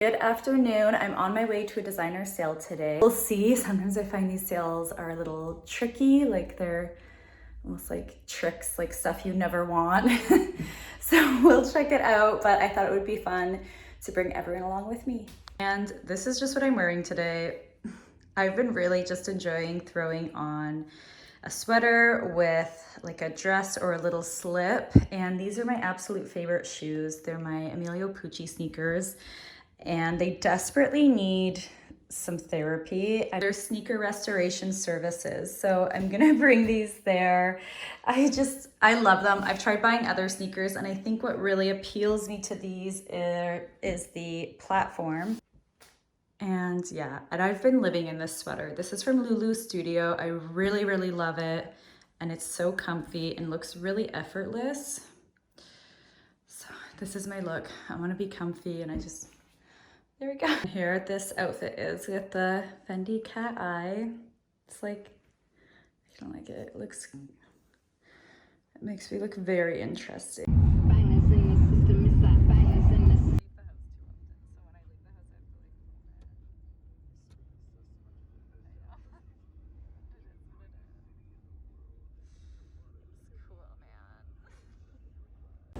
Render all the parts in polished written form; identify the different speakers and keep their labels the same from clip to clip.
Speaker 1: Good afternoon. I'm on my way to a designer sale today. We'll see. Sometimes I find these sales are a little tricky, like they're almost like tricks, like stuff you never want. So we'll check it out, but I thought it would be fun to bring everyone along with me. And this is just what I'm wearing today. I've been really just enjoying throwing on a sweater with like a dress or a little slip. And these are my absolute favorite shoes. They're my Emilio Pucci sneakers. And they desperately need some therapy. They're sneaker restoration services. So I'm gonna bring these there. I love them. I've tried buying other sneakers, and I think what really appeals me to these is the platform. And yeah, and I've been living in this sweater. This is from Lulu Studio. I really, really love it. And it's so comfy and looks really effortless. So this is my look. I wanna be comfy, and there we go. Here this outfit is with the Fendi cat eye. It's like, I don't like it. It makes me look very interesting.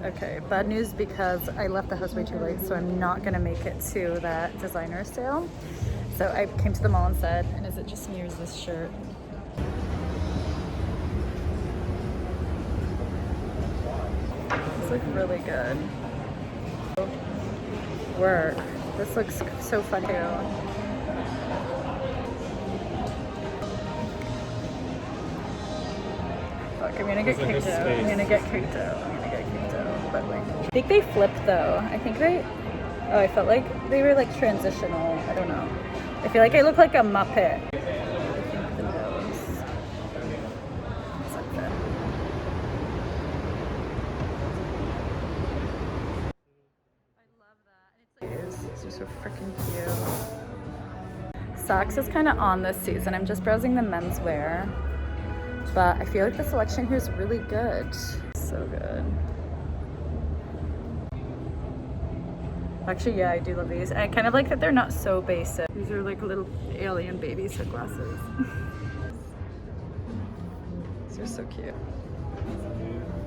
Speaker 1: Okay, bad news because I left the house way too late, so I'm not gonna make it to that designer sale. So I came to the mall instead, and is it just me or is this shirt? This looks really good. Work. This looks so fun too. Fuck, I'm gonna get kicked out. I'm gonna get kicked out. But like, I think they flipped though. I felt like they were like transitional. I don't know. I feel like I look like a Muppet. I think the nose. It's like that. I love that. These are so freaking cute. Saks is kind of on this season. I'm just browsing the menswear, but I feel like the selection here is really good. So good. Actually, yeah, I do love these. And I kind of like that they're not so basic. These are like little alien baby sunglasses. These are so cute.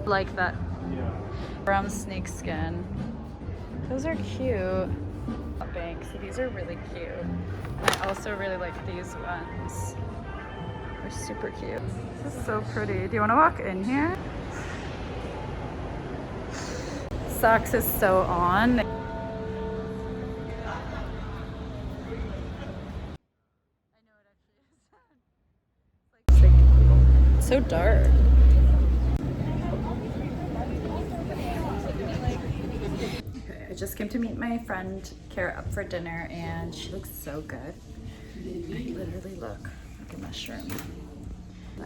Speaker 1: Like that brown snake skin. Those are cute. Banks. So these are really cute. And I also really like these ones. They're super cute. This is so pretty. Do you want to walk in here? Saks is so on. So dark. Okay, I just came to meet my friend Kara up for dinner, and she looks so good. I literally look like a mushroom. I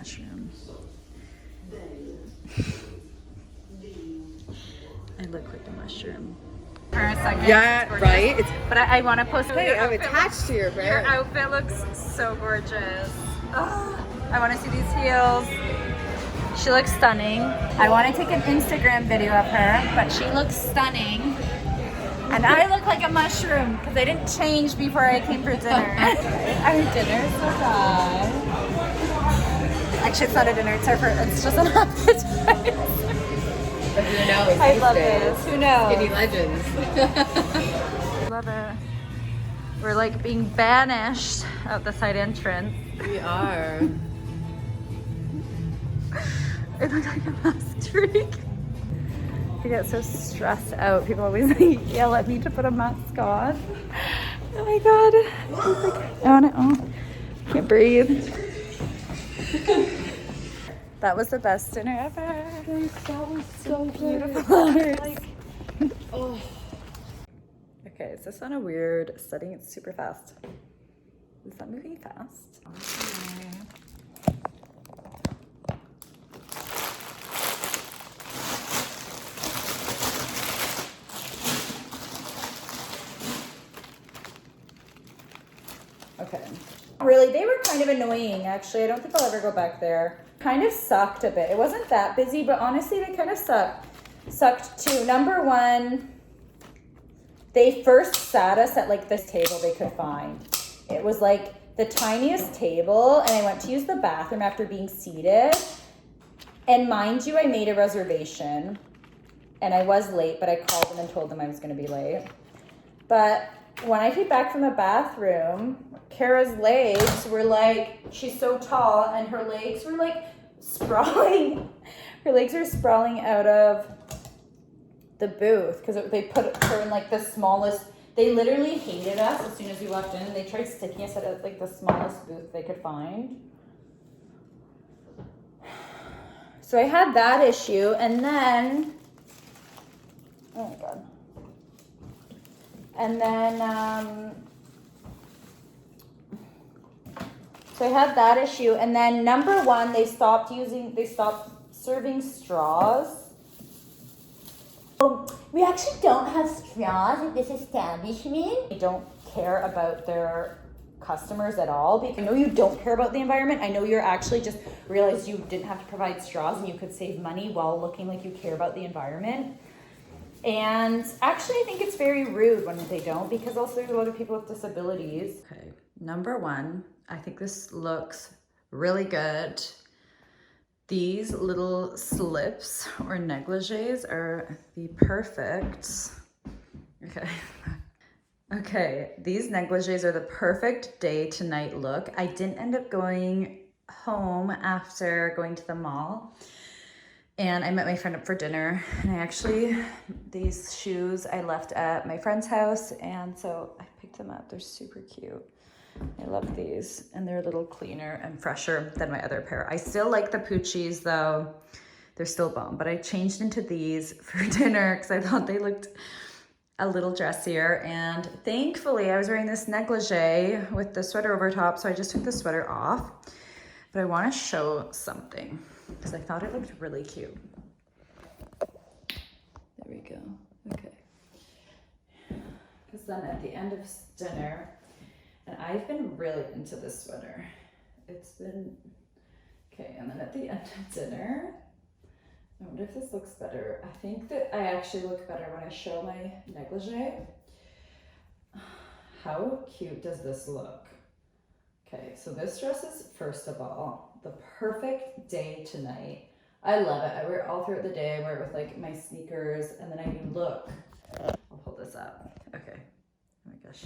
Speaker 1: look like a mushroom. For a second.
Speaker 2: Yeah, right.
Speaker 1: But I want to post.
Speaker 2: Hey, I'm attached to your brand.
Speaker 1: Your outfit looks so gorgeous. Oh, I want to see these heels. She looks stunning. I want to take an Instagram video of her, but she looks stunning. And I look like a mushroom because I didn't change before I came for dinner. Our dinner's so bad. Actually, it's not a dinner. It's just an appetizer.
Speaker 2: But who knows?
Speaker 1: I love this. Who knows?
Speaker 2: Skinny legends.
Speaker 1: Love it. We're like being banished out the side entrance.
Speaker 2: We are.
Speaker 1: It looks like a mask trick. I get so stressed out. People always like, yell at me to put a mask on. Oh my god. I can't breathe. That was the best dinner ever.
Speaker 2: That was so
Speaker 1: Beautiful.
Speaker 2: Like, oh.
Speaker 1: Okay, is this on a weird setting? It's super fast. Is that moving fast? Okay. Really, they were kind of annoying, actually. I don't think I'll ever go back there. Kind of sucked a bit. It wasn't that busy, but honestly, they kind of sucked too. Number one, They first sat us at like this table they could find. It was like the tiniest table, and I went to use the bathroom after being seated. And mind you, I made a reservation and I was late, but I called them and told them I was going to be late. But when I came back from the bathroom, Kara's legs were like, she's so tall, and her legs were like sprawling. Her legs were sprawling out of the booth because they put her in like the smallest. They literally hated us as soon as we walked in, and they tried sticking us at like the smallest booth they could find. So I had that issue, and then, oh my God. And then, so I had that issue, and then number one, they stopped serving straws. Oh, we actually don't have straws at this establishment. They don't care about their customers at all. Because I know you don't care about the environment. I know you're actually just realized you didn't have to provide straws and you could save money while looking like you care about the environment. And actually, I think it's very rude when they don't, because also there's a lot of people with disabilities. Okay, number one, I think this looks really good. These little slips or negligees are the perfect, okay, these negligees are the perfect day to night look. I didn't end up going home after going to the mall. And I met my friend up for dinner, and these shoes I left at my friend's house, and so I picked them up. They're super cute. I love these, and they're a little cleaner and fresher than my other pair. I still like the Poochies though. They're still bomb, but I changed into these for dinner because I thought they looked a little dressier, and thankfully I was wearing this negligee with the sweater over top, so I just took the sweater off. But I want to show something because I thought it looked really cute. There we go. Okay. Because then at the end of dinner, and I've been really into this sweater. It's been, okay, and then at the end of dinner, I wonder if this looks better. I think that I actually look better when I show my negligee. How cute does this look? Okay, so this dress is, first of all, the perfect day to night. I love it. I wear it all throughout the day. I wear it with like my sneakers, and then I look. I'll pull this up. Okay. Oh my gosh.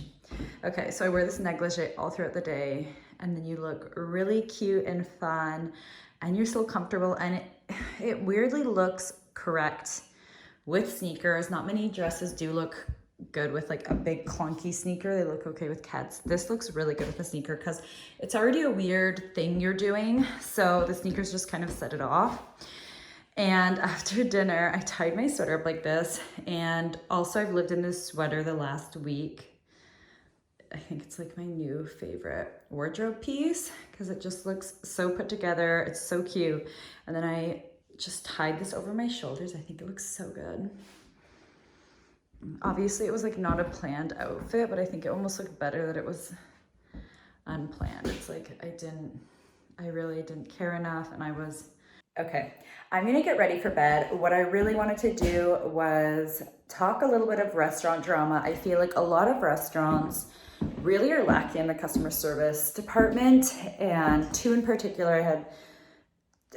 Speaker 1: Okay, so I wear this negligee all throughout the day, and then you look really cute and fun, and you're still comfortable, and it weirdly looks correct with sneakers. Not many dresses do look good with like a big clunky sneaker. They look okay with cats. This looks really good with a sneaker because it's already a weird thing you're doing, so the sneakers just kind of set it off. And after dinner, I tied my sweater up like this, and also I've lived in this sweater the last week. I think it's like my new favorite wardrobe piece because it just looks so put together. It's so cute. And then I just tied this over my shoulders. I think it looks so good. Obviously it was like not a planned outfit, but I think it almost looked better that it was unplanned. It's like I really didn't care enough, and okay, I'm gonna get ready for bed. What I really wanted to do was talk a little bit of restaurant drama. I feel like a lot of restaurants really are lacking in the customer service department, and two in particular,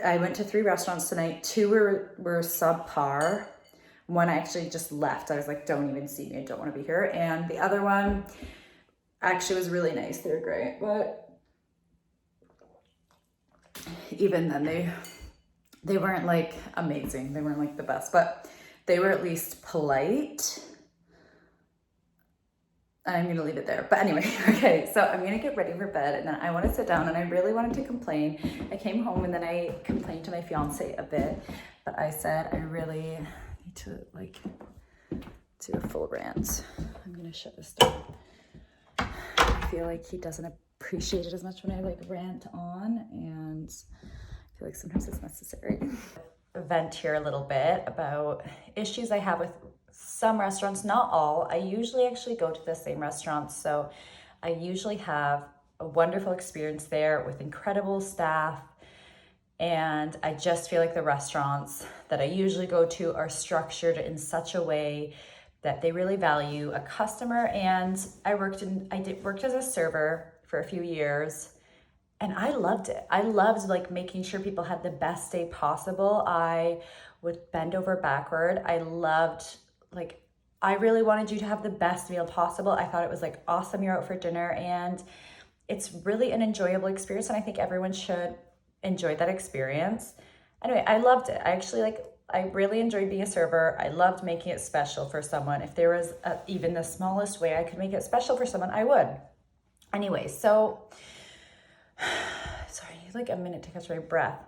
Speaker 1: I went to 3 restaurants tonight. 2 were subpar. One I actually just left. I was like, don't even see me, I don't want to be here. And the other one actually was really nice. They were great, but even then they weren't like amazing. They weren't like the best, but they were at least polite. I'm gonna leave it there. But anyway, okay, so I'm gonna get ready for bed, and then I wanna sit down, and I really wanted to complain. I came home and then I complained to my fiance a bit, but I said I really need to like do a full rant. I'm gonna shut this down. I feel like he doesn't appreciate it as much when I like rant on, and I feel like sometimes it's necessary. Vent here a little bit about issues I have with some restaurants, not all. I usually actually go to the same restaurants, so I usually have a wonderful experience there with incredible staff, and I just feel like the restaurants that I usually go to are structured in such a way that they really value a customer. And I worked as a server for a few years, and I loved it. I loved like making sure people had the best day possible. I would bend over backward. I loved, like, I really wanted you to have the best meal possible. I thought it was like awesome, you're out for dinner, and it's really an enjoyable experience, and I think everyone should enjoy that experience. Anyway, I loved it. I really enjoyed being a server. I loved making it special for someone. If there was even the smallest way I could make it special for someone, I would. Anyway, so, sorry, I need like a minute to catch my breath.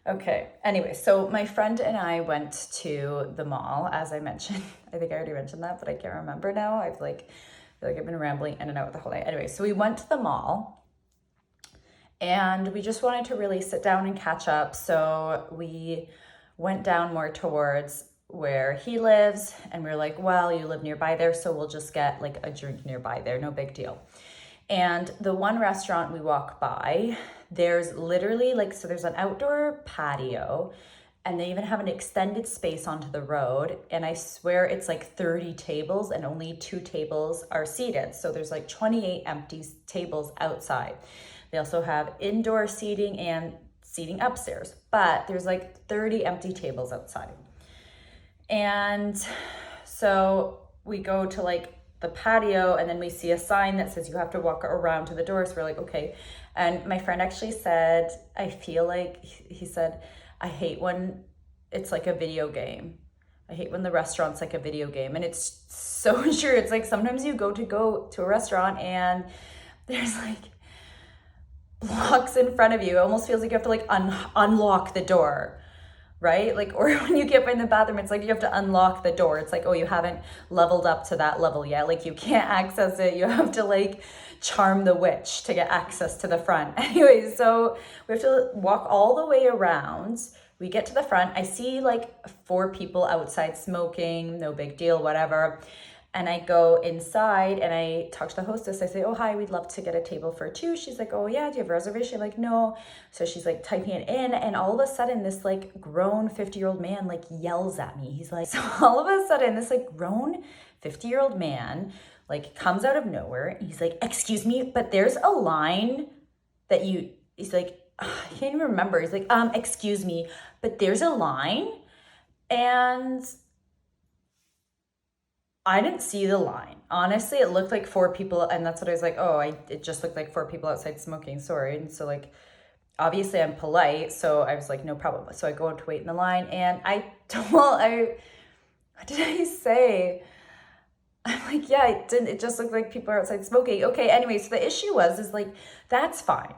Speaker 1: Okay, anyway, so my friend and I went to the mall, as I mentioned. I think I already mentioned that, but I can't remember now. I feel like I've been rambling in and out the whole night. Anyway, so we went to the mall, and we just wanted to really sit down and catch up. So we went down more towards where he lives, and we were like, well, you live nearby there, so we'll just get like a drink nearby there, no big deal. And the one restaurant we walk by, there's literally like, so there's an outdoor patio, and they even have an extended space onto the road. And I swear it's like 30 tables and only 2 tables are seated. So there's like 28 empty tables outside. They also have indoor seating and seating upstairs, but there's like 30 empty tables outside. And so we go to like the patio, and then we see a sign that says you have to walk around to the door. So we're like, okay. And my friend actually said, I feel like, he said, I hate when it's like a video game. I hate when the restaurant's like a video game. And it's so true. It's like sometimes you go to a restaurant and there's like blocks in front of you. It almost feels like you have to like unlock the door, right? Like, or when you get in the bathroom, it's like you have to unlock the door. It's like, oh, you haven't leveled up to that level yet. Like you can't access it. You have to like charm the witch to get access to the front. Anyway, so we have to walk all the way around. We get to the front. I see like 4 people outside smoking, no big deal, whatever. And I go inside and I talk to the hostess. I say, oh, hi, we'd love to get a table for 2. She's like, oh yeah, do you have a reservation? I'm like, no. So she's like typing it in, and all of a sudden this like grown 50-year-old man like yells at me. He's like, so all of a sudden this like grown 50-year-old man like comes out of nowhere. He's like, excuse me, but there's a line that he's like, I can't even remember. He's like, excuse me, but there's a line. And I didn't see the line. Honestly, it looked like 4 people, and that's what I was like, oh, it just looked like 4 people outside smoking, sorry. And so like, obviously I'm polite, so I was like, no problem. So I go to wait in the line, and what did I say? I'm like, yeah, it just looked like people are outside smoking. Okay, anyway, so the issue is like, that's fine.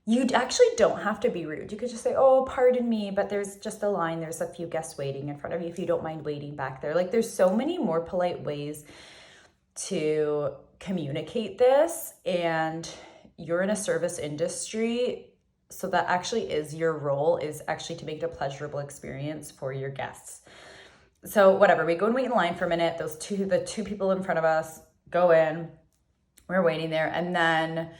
Speaker 1: You actually don't have to be rude. You could just say, oh, pardon me, but there's just a line. There's a few guests waiting in front of you if you don't mind waiting back there. Like, there's so many more polite ways to communicate this, and you're in a service industry, so that actually is your role, is actually to make it a pleasurable experience for your guests. So whatever, we go and wait in line for a minute. The two people in front of us go in, we're waiting there, and then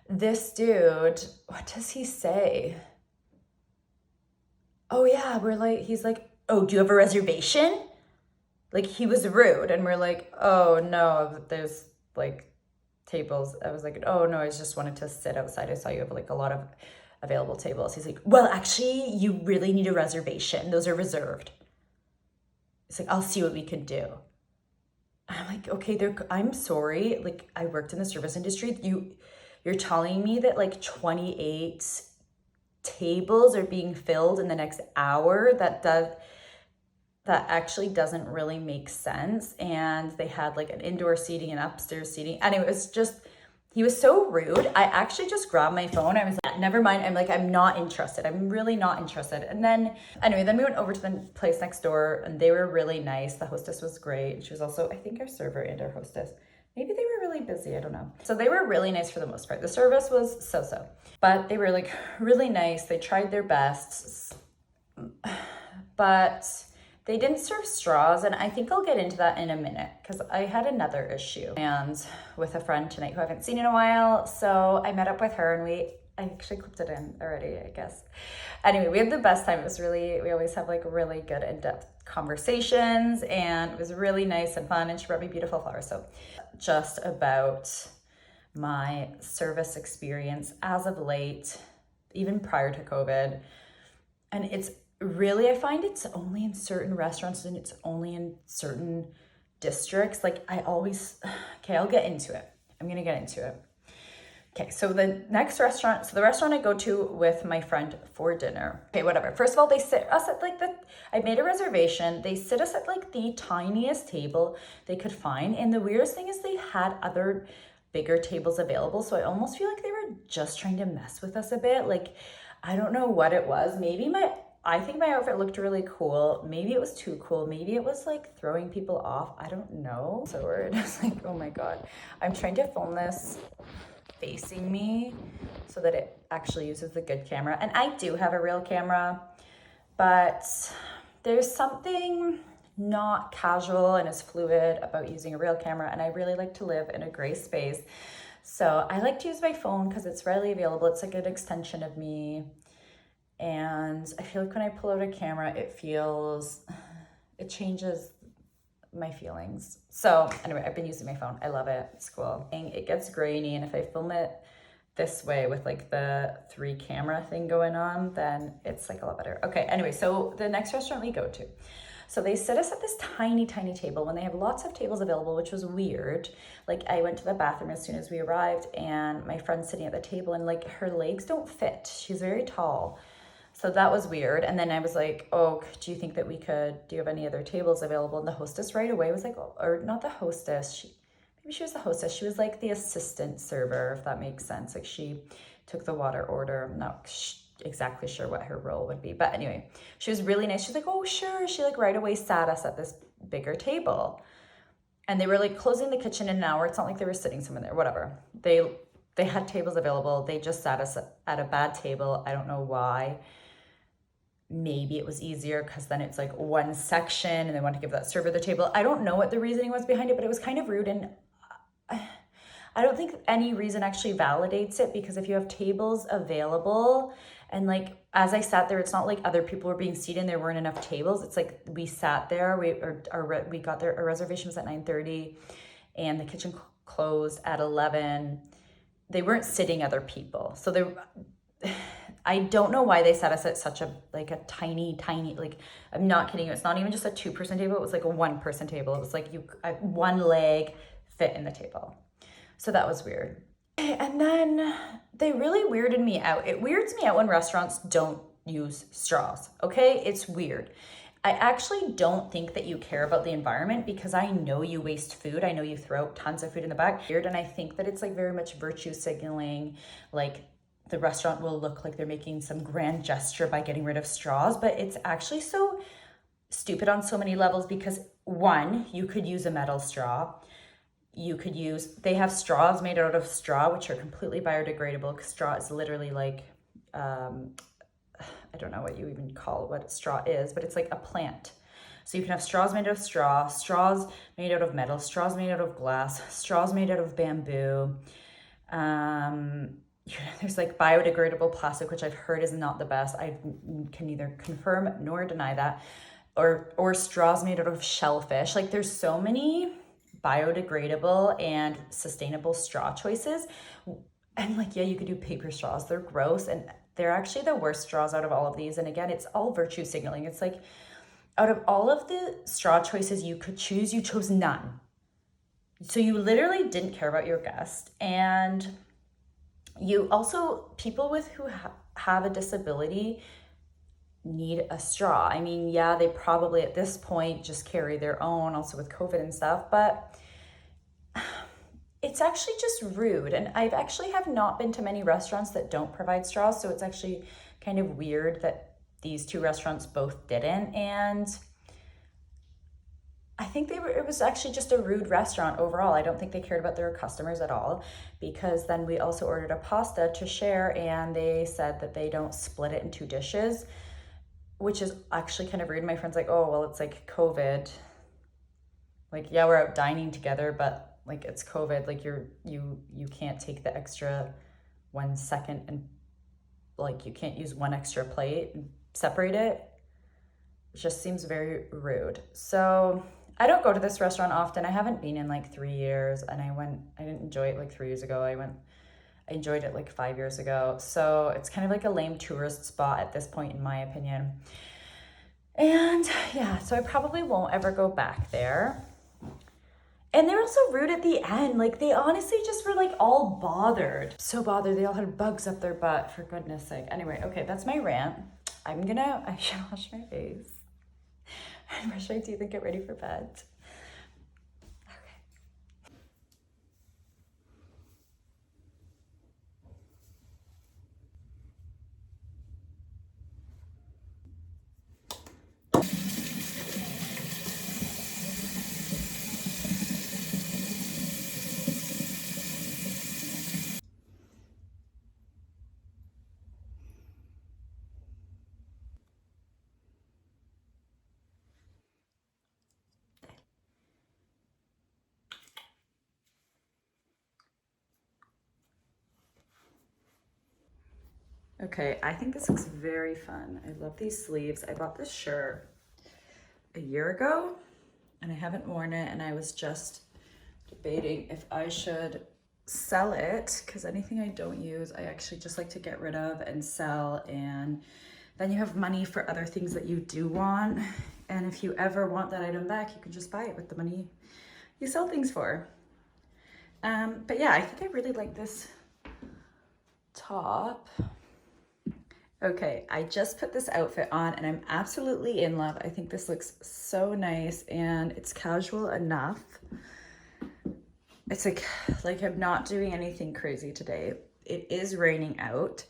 Speaker 1: this dude, what does he say? Oh yeah, he's like, oh, do you have a reservation? Like, he was rude, and we're like, oh no, there's like tables. I was like, oh no, I just wanted to sit outside. I saw you have like a lot of available tables. He's like, well, actually, you really need a reservation. Those are reserved. It's like, I'll see what we can do. I'm like, okay, I'm sorry. Like, I worked in the service industry. You're telling me that like 28 tables are being filled in the next hour? That actually doesn't really make sense. And they had like an indoor seating and upstairs seating. Anyway, it was just, he was so rude. I actually just grabbed my phone. I was like, never mind. I'm not interested. I'm really not interested. And then we went over to the place next door, and they were really nice. The hostess was great. She was also, I think, our server and our hostess. Maybe they were really busy, I don't know. So they were really nice for the most part. The service was so-so, but they were like really nice. They tried their best, but they didn't serve straws. And I think I'll get into that in a minute, because I had another issue and with a friend tonight who I haven't seen in a while. So I met up with her, and we I actually clipped it in already, I guess. Anyway, we had the best time. It was really, we always have like really good in-depth conversations, and it was really nice and fun, and she brought me beautiful flowers. So just about my service experience as of late, even prior to COVID. And it's really, I find it's only in certain restaurants and it's only in certain districts. Like I always, okay, I'll get into it. I'm gonna get into it. Okay, so the next restaurant, so the restaurant I go to with my friend for dinner. Okay, whatever. First of all, they sit us at like I made a reservation. They sit us at like the tiniest table they could find. And the weirdest thing is they had other bigger tables available. So I almost feel like they were just trying to mess with us a bit. Like, I don't know what it was. I think my outfit looked really cool. Maybe it was too cool. Maybe it was like throwing people off. I don't know. So weird. It's like, oh my God. I'm trying to film this facing me so that it actually uses the good camera. And I do have a real camera, but there's something not casual and as fluid about using a real camera. And I really like to live in a gray space. So I like to use my phone because it's readily available. It's like an extension of me. And I feel like when I pull out a camera, it changes my feelings. So anyway, I've been using my phone. I love it. It's cool. It gets grainy, and if I film it this way with like the 3 camera thing going on, then it's like a lot better. Okay, anyway, so the next restaurant we go to. So they sit us at this tiny, tiny table when they have lots of tables available, which was weird. Like I went to the bathroom as soon as we arrived, and my friend's sitting at the table, and like her legs don't fit. She's very tall. So that was weird. And then I was like, oh, do you think that do you have any other tables available? And the hostess right away was like, oh, or not the hostess. Maybe she was the hostess. She was like the assistant server, if that makes sense. Like she took the water order. I'm not exactly sure what her role would be. But anyway, she was really nice. She's like, oh, sure. She like right away sat us at this bigger table. And they were like closing the kitchen in an hour. It's not like they were sitting somewhere there, whatever. They had tables available. They just sat us at a bad table. I don't know why. Maybe it was easier because then it's like one section and they want to give that server the table. I don't know what the reasoning was behind it, but it was kind of rude. And I don't think any reason actually validates it, because if you have tables available and like, as I sat there, it's not like other people were being seated and there weren't enough tables. It's like we sat there, we got there, our reservation was at 9:30 and the kitchen closed at 11. They weren't sitting other people. So I don't know why they set us at such a tiny, like, I'm not kidding you. It's not even just a 2-person table. It was like a 1-person table. It was like one leg fit in the table. So that was weird. And then they really weirded me out. It weirds me out when restaurants don't use straws, okay? It's weird. I actually don't think that you care about the environment, because I know you waste food. I know you throw tons of food in the back. Weird, and I think that it's like very much virtue signaling, like, the restaurant will look like they're making some grand gesture by getting rid of straws, but it's actually so stupid on so many levels, because one, you could use a metal straw. They have straws made out of straw, which are completely biodegradable, because straw is literally like, I don't know what you even call what straw is, but it's like a plant. So you can have straws made out of straw, straws made out of metal, straws made out of glass, straws made out of bamboo. There's like biodegradable plastic, which I've heard is not the best. I can neither confirm nor deny that. Or straws made out of shellfish. Like there's so many biodegradable and sustainable straw choices. And like, yeah, you could do paper straws. They're gross, and they're actually the worst straws out of all of these. And again, it's all virtue signaling. It's like, out of all of the straw choices you could choose, you chose none. So you literally didn't care about your guest. And you also, people who have a disability need a straw. I mean, yeah, they probably at this point just carry their own, also with COVID and stuff, but it's actually just rude. And I've actually have not been to many restaurants that don't provide straws, so it's actually kind of weird that these 2 restaurants both didn't. And I think it was actually just a rude restaurant overall. I don't think they cared about their customers at all, because then we also ordered a pasta to share, and they said that they don't split it in 2 dishes, which is actually kind of rude. My friend's like, oh, well, it's like COVID. Like, yeah, we're out dining together, but like it's COVID. Like you can't take the extra 1 second and like you can't use one extra plate and separate it. It just seems very rude. So I don't go to this restaurant often. I haven't been in like 3 years, and I didn't enjoy it like 3 years ago. I enjoyed it like 5 years ago. So it's kind of like a lame tourist spot at this point, in my opinion. And yeah, so I probably won't ever go back there. And they're also rude at the end. Like, they honestly just were like all bothered. So bothered. They all had bugs up their butt, for goodness sake. Anyway, okay, that's my rant. I should wash my face and brush my teeth and get ready for bed. Okay, I think this looks very fun. I love these sleeves. I bought this shirt a year ago and I haven't worn it, and I was just debating if I should sell it, because anything I don't use, I actually just like to get rid of and sell, and then you have money for other things that you do want. And if you ever want that item back, you can just buy it with the money you sell things for. But yeah, I think I really like this top. Okay, I just put this outfit on and I'm absolutely in love. I think this looks so nice and it's casual enough. It's like I'm not doing anything crazy today. It is raining out.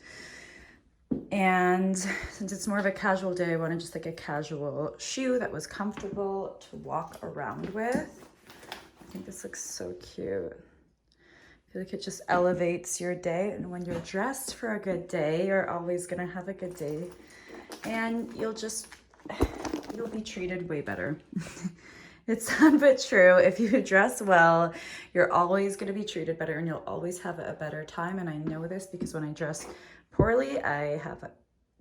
Speaker 1: And since it's more of a casual day, I wanted just like a casual shoe that was comfortable to walk around with. I think this looks so cute. I feel like it just elevates your day, and when you're dressed for a good day, you're always gonna have a good day, and you'll be treated way better. It's sad but true. If you dress well, you're always gonna be treated better, and you'll always have a better time. And I know this because when I dress poorly, I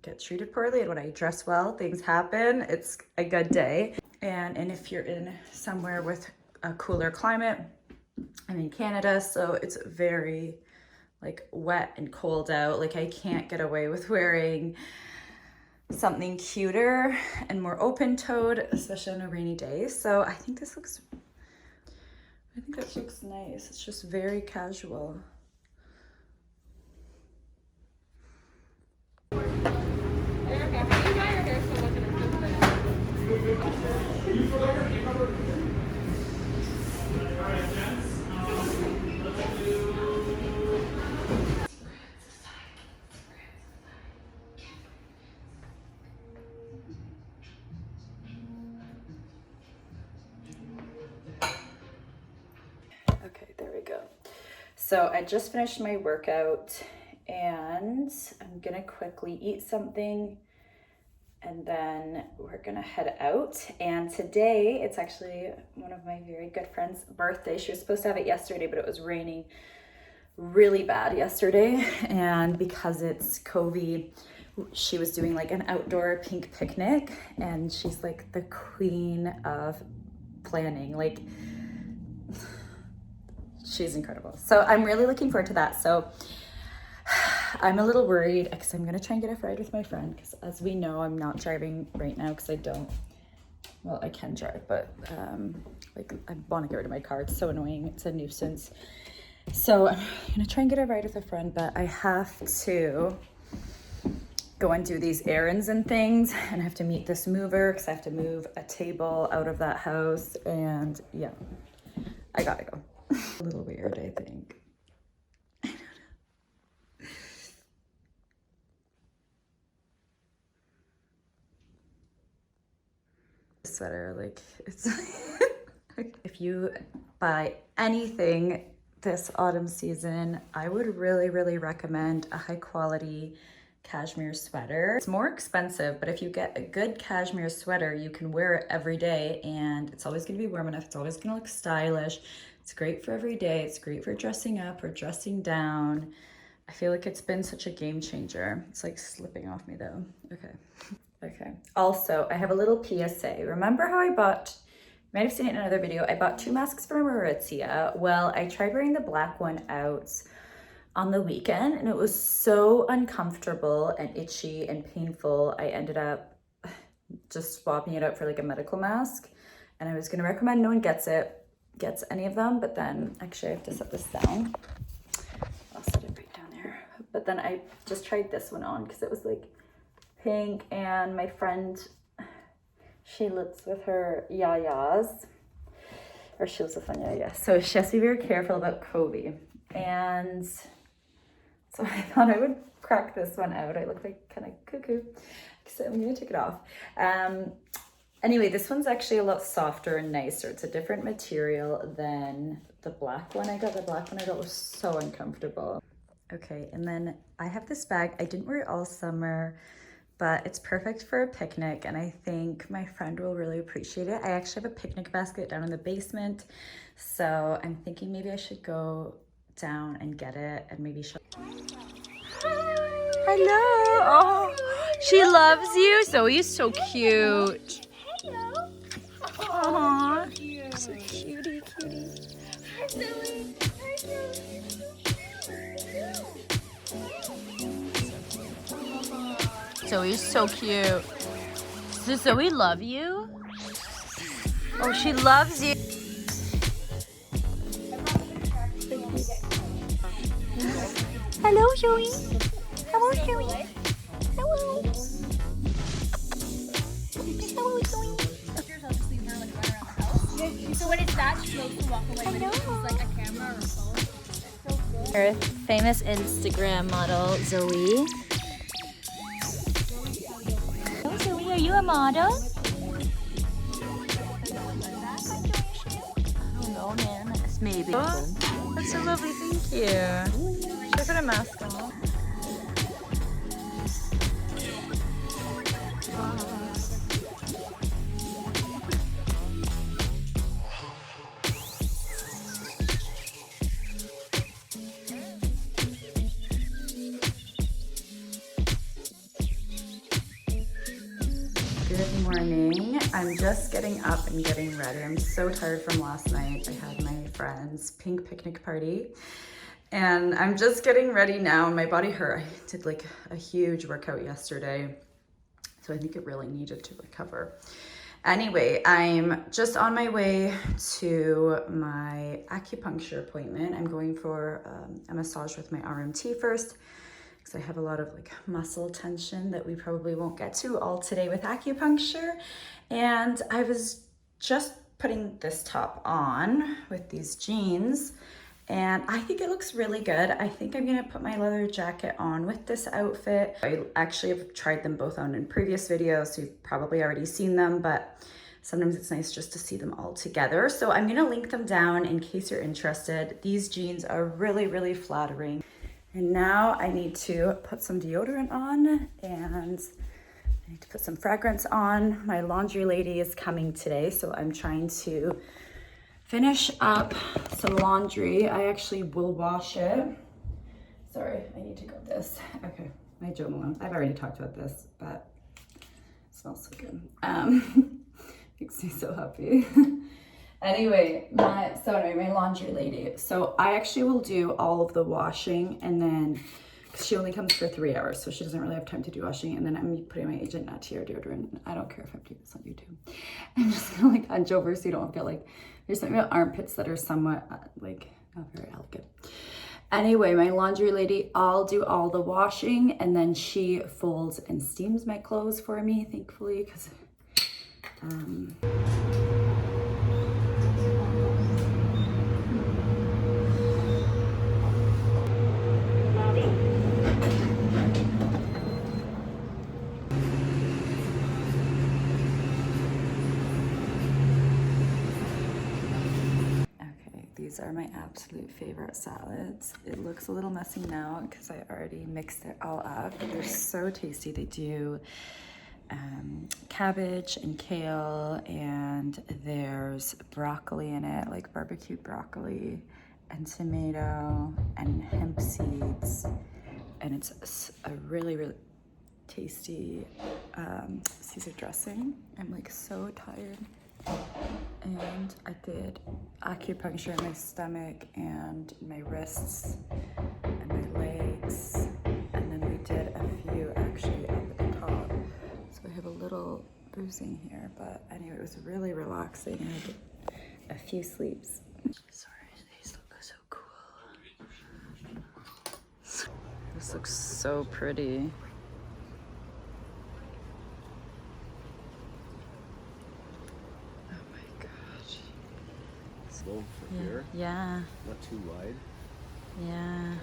Speaker 1: get treated poorly, and when I dress well, things happen. It's a good day. And if you're in somewhere with a cooler climate, I'm in Canada, so it's very like wet and cold out. Like, I can't get away with wearing something cuter and more open-toed, especially on a rainy day. So I think this looks nice. It's just very casual. Okay, there we go. So I just finished my workout and I'm gonna quickly eat something and then we're gonna head out. And today, it's actually one of my very good friend's birthday. She was supposed to have it yesterday, but it was raining really bad yesterday. And because it's COVID, she was doing like an outdoor pink picnic, and she's like the queen of planning. Like, she's incredible. So I'm really looking forward to that. So I'm a little worried because I'm gonna try and get a ride with my friend, because as we know, I'm not driving right now because I can drive, but like, I want to get rid of my car. It's so annoying. It's a nuisance. So I'm gonna try and get a ride with a friend, but I have to go and do these errands and things, and I have to meet this mover because I have to move a table out of that house, and yeah, I gotta go. A little weird, I think. Sweater, like, it's if you buy anything this autumn season, I would really recommend a high quality cashmere sweater. It's more expensive, but if you get a good cashmere sweater, you can wear it every day and it's always going to be warm enough. It's always going to look stylish. It's great for every day. It's great for dressing up or dressing down. I feel like it's been such a game changer. It's like slipping off me though. Okay. Okay. Also, I have a little PSA. Remember how I bought, you might have seen it in another video, I bought 2 masks from Aritzia. Well, I tried wearing the black one out on the weekend and it was so uncomfortable and itchy and painful. I ended up just swapping it out for like a medical mask. And I was gonna recommend no one gets any of them, but then actually I have to set this down. I'll set it right down there. But then I just tried this one on because it was like pink, and my friend, she lives with her yayas, or she lives with one yaya, so she has to be very careful about Kobe. And so I thought I would crack this one out. I look like kind of cuckoo, so I'm gonna take it off. Anyway, this one's actually a lot softer and nicer. It's a different material than the black one I got. The black one I got was so uncomfortable. Okay, and then I have this bag. I didn't wear it all summer, but it's perfect for a picnic, and I think my friend will really appreciate it. I actually have a picnic basket down in the basement, so I'm thinking maybe I should go down and get it, and maybe she'll...
Speaker 2: Hello. Oh, she loves you. Zoe's so cute.
Speaker 3: Hello.
Speaker 2: Aww. So cutie.
Speaker 3: Hi, Zoe. Hi, Zoe.
Speaker 2: Zoe's so cute. Does Zoe love you? Oh, she loves you. Hello, Zoe. Hello, Zoe. Hello. Hello, Zoe.
Speaker 3: So when it's that, she loves to walk away. But if it's like a camera or a phone,
Speaker 4: Our famous Instagram model, Zoe. Oh, Zoe, are you a model?
Speaker 2: I don't know, man. It's maybe. Oh, that's so lovely. Thank you. Should I put a mask on?
Speaker 1: Good morning. I'm just getting up and getting ready. I'm so tired from last night. I had my friend's pink picnic party and I'm just getting ready now. My body hurt. I did like a huge workout yesterday, so I think it really needed to recover. Anyway, I'm just on my way to my acupuncture appointment. I'm going for a massage with my RMT first, because I have a lot of like muscle tension that we probably won't get to all today with acupuncture. And I was just putting this top on with these jeans, and I think it looks really good. I think I'm gonna put my leather jacket on with this outfit. I actually have tried them both on in previous videos, so you've probably already seen them, but sometimes it's nice just to see them all together. So I'm gonna link them down in case you're interested. These jeans are really, really flattering. And now I need to put some deodorant on, and I need to put some fragrance on. My laundry lady is coming today, so I'm trying to finish up some laundry. I actually will wash it. Sorry, I need to go this. Okay, my Jo Malone. I've already talked about this, but it smells so good. Makes me so happy. Anyway, my laundry lady. So I actually will do all of the washing, and then she only comes for 3 hours, so she doesn't really have time to do washing. And then I'm putting my Agent Nature deodorant. I don't care if I'm doing this on YouTube. I'm just gonna like hunch over so you don't get like, there's something about armpits that are somewhat like not very elegant. Anyway, my laundry lady, I'll do all the washing, and then she folds and steams my clothes for me, thankfully, because these are my absolute favorite salads. It looks a little messy now because I already mixed it all up, but they're so tasty. They do cabbage and kale, and there's broccoli in it, like barbecued broccoli and tomato and hemp seeds and it's a really, really tasty Caesar dressing. I'm like so tired. And I did acupuncture in my stomach and my wrists and my legs. And then we did a few actually up at the top. So I have a little bruising here, but anyway, it was really relaxing. I had a few sleeps. Sorry, these look so cool. This looks so pretty.
Speaker 5: From here,
Speaker 1: Yeah.
Speaker 5: not too wide.
Speaker 1: Yeah.
Speaker 5: And